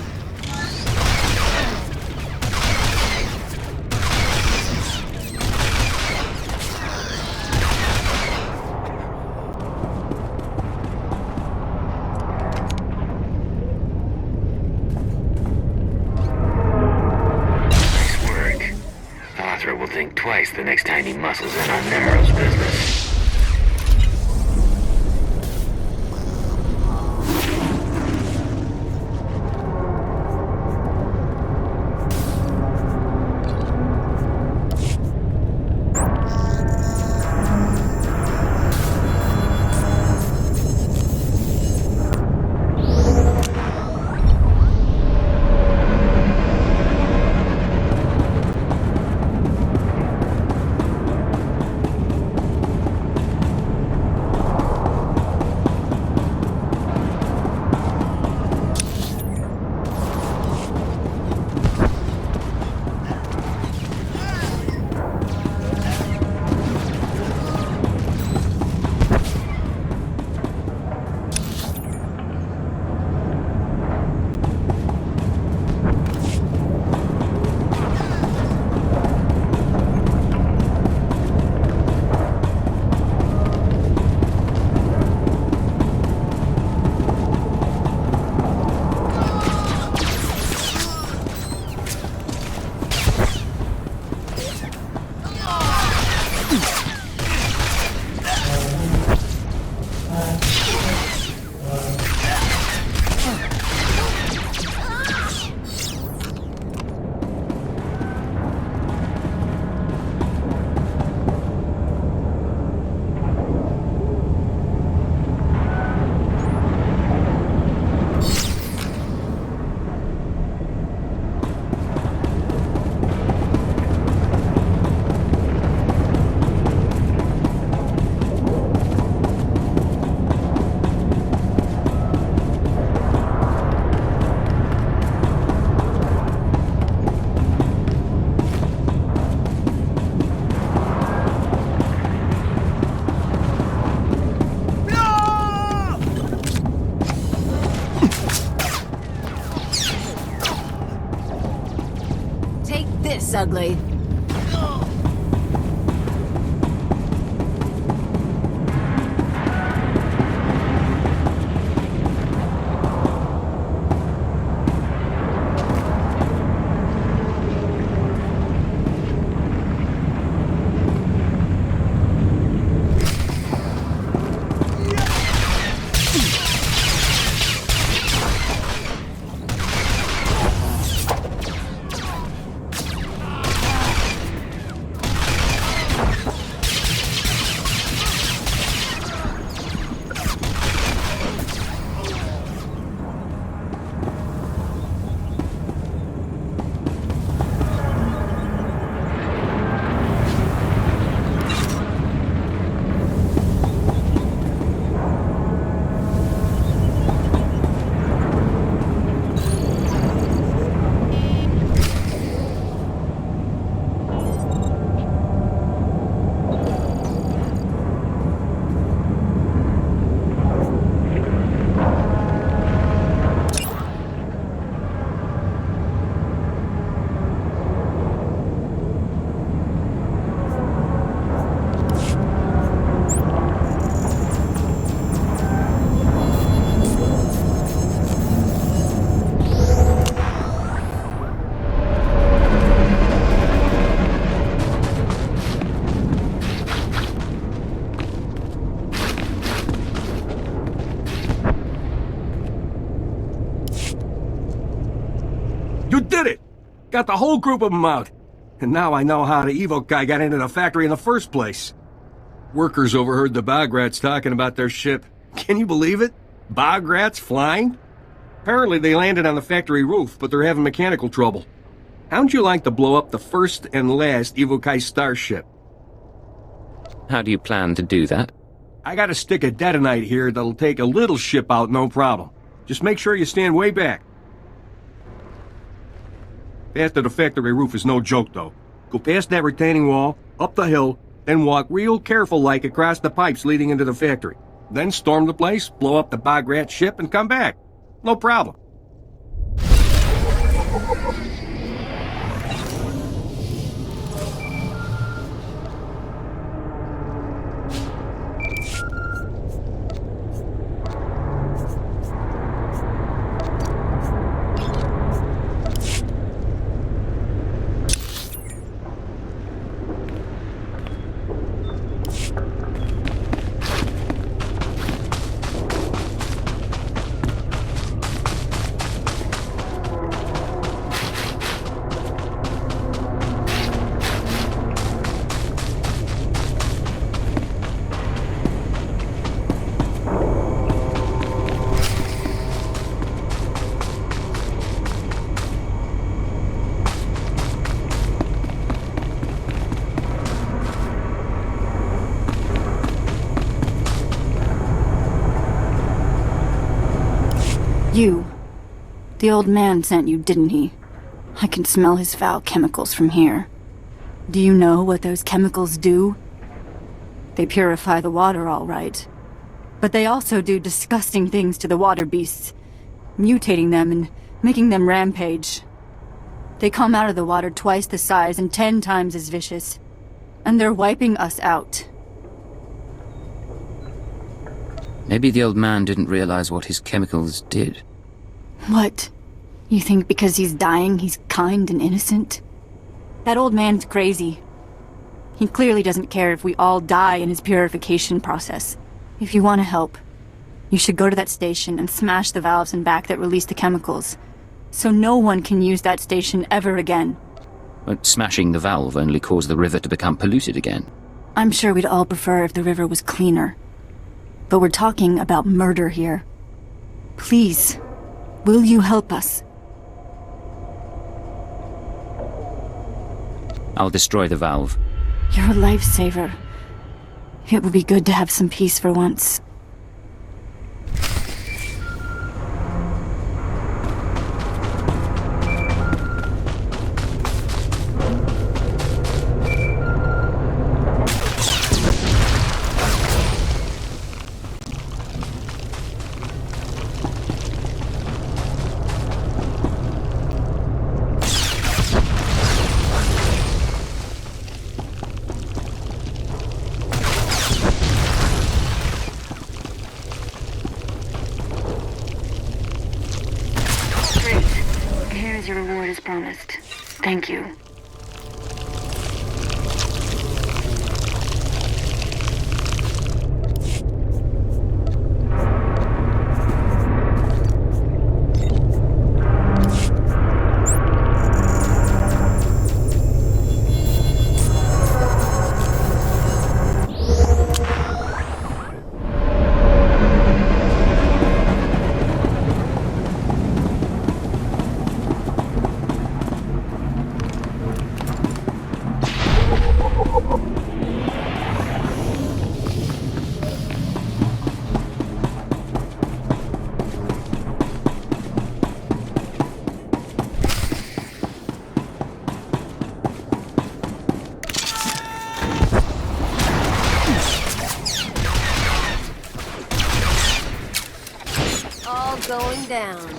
Nice work. Arthur will think twice the next time he muscles in on Nemero's business. Ugly. You did it! Got the whole group of them out. And now I know how the Evo guy got into the factory in the first place. Workers overheard the bog rats talking about their ship. Can you believe it? Bog rats flying? Apparently they landed on the factory roof, but they're having mechanical trouble. How'd you like to blow up the first and last Evokai starship? How do you plan to do that? I got a stick of detonite here that'll take a little ship out, no problem. Just make sure you stand way back. Path to the factory roof is no joke, though. Go past that retaining wall, up the hill, then walk real careful-like across the pipes leading into the factory. Then storm the place, blow up the bog rat ship, and come back. No problem. You. The old man sent you, didn't he? I can smell his foul chemicals from here. Do you know what those chemicals do? They purify the water, all right. But they also do disgusting things to the water beasts, mutating them and making them rampage. They come out of the water twice the size and 10 times as vicious. And they're wiping us out. Maybe the old man didn't realize what his chemicals did. What? You think because he's dying, he's kind and innocent? That old man's crazy. He clearly doesn't care if we all die in his purification process. If you want to help, you should go to that station and smash the valves in back that release the chemicals, so no one can use that station ever again. But smashing the valve only caused the river to become polluted again. I'm sure we'd all prefer if the river was cleaner. But we're talking about murder here. Please, will you help us? I'll destroy the valve. You're a lifesaver. It would be good to have some peace for once. Your reward is promised. Thank you. Going down.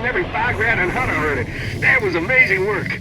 and every bog rat and hunter heard it. That was amazing work.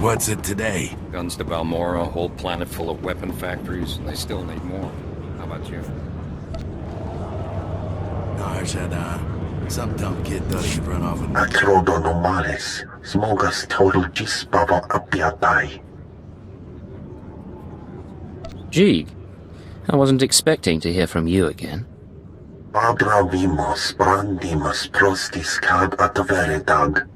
What's it today? Guns to Balmora, a whole planet full of weapon factories, and they still need more. How about you? Gosh, and, some dumb kid thought he could run off with... Atrodo normales, smogas total gisbaba apiatai. Jeeg, I wasn't expecting to hear from you again. Abravimos brandimus prostis cad atveredag.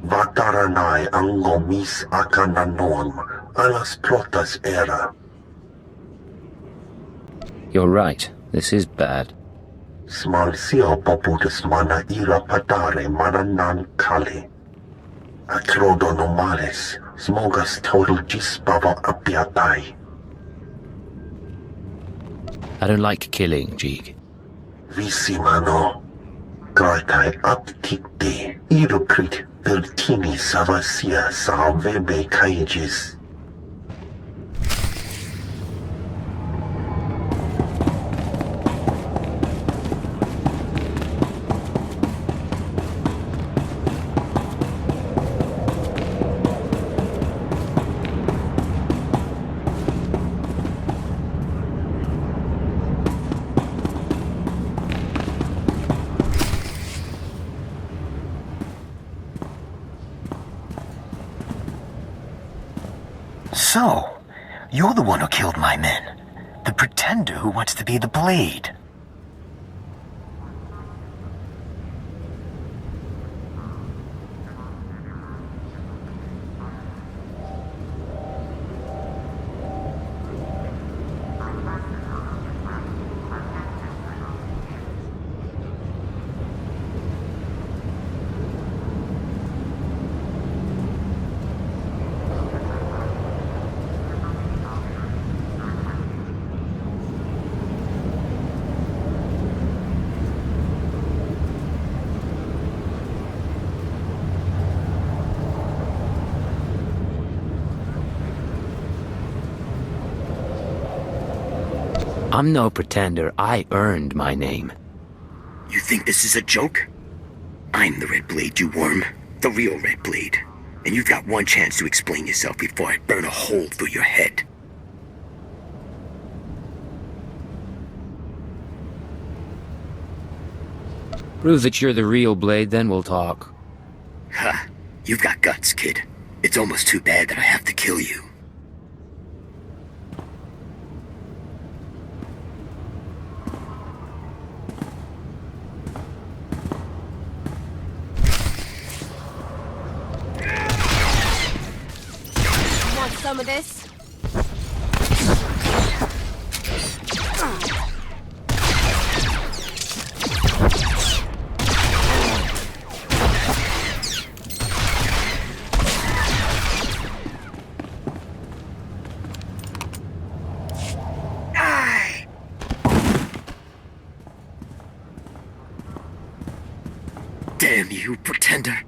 Vataranai angomis akananorm, alas plotas era. You're right, this is bad. Smalsio poputus mana ira patare mananan kali. Atrodo normales, smogas total gisbava apiatai. I don't like killing, Jeeg. Visimano. Graitai aptikti, irukrit vertini savasia salvebe cages. So, you're the one who killed my men. The pretender who wants to be the Blade. I'm no pretender. I earned my name. You think this is a joke? I'm the Red Blade, you worm. The real Red Blade. And you've got one chance to explain yourself before I burn a hole through your head. Prove that you're the real Blade, then we'll talk. Ha! You've got guts, kid. It's almost too bad that I have to kill you. Some of this? Damn you, pretender.